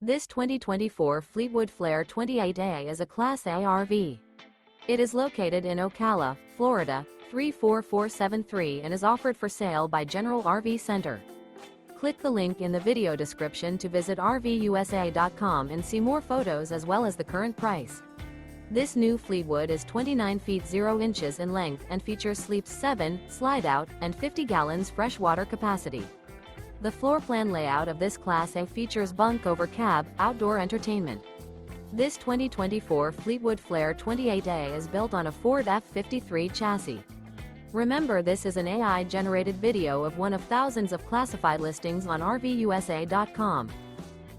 This 2024 Fleetwood Flair 28A is a Class A RV. It is located in Ocala, Florida, 34473 and is offered for sale by General RV Center. Click the link in the video description to visit RVUSA.com and see more photos as well as the current price. This new Fleetwood is 29 feet 0 inches in length and features sleeps 7, Slideout, and 50 gallons fresh water capacity. The floor plan layout of this Class A features Bunk Over Cab, outdoor entertainment. This 2024 Fleetwood Flair 28A is built on a Ford F-53 chassis. Remember, this is an AI-generated video of one of thousands of classified listings on RVUSA.com.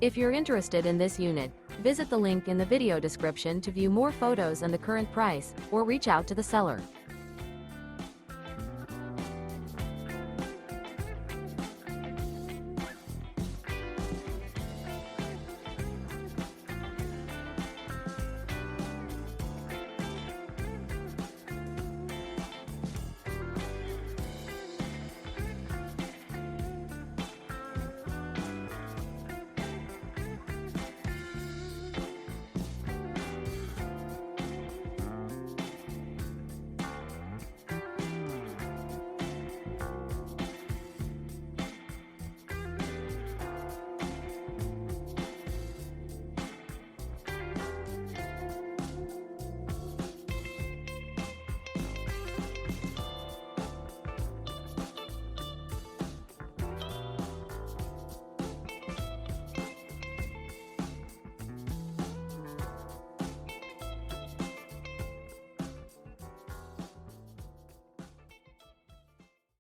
If you're interested in this unit, visit the link in the video description to view more photos and the current price, or reach out to the seller.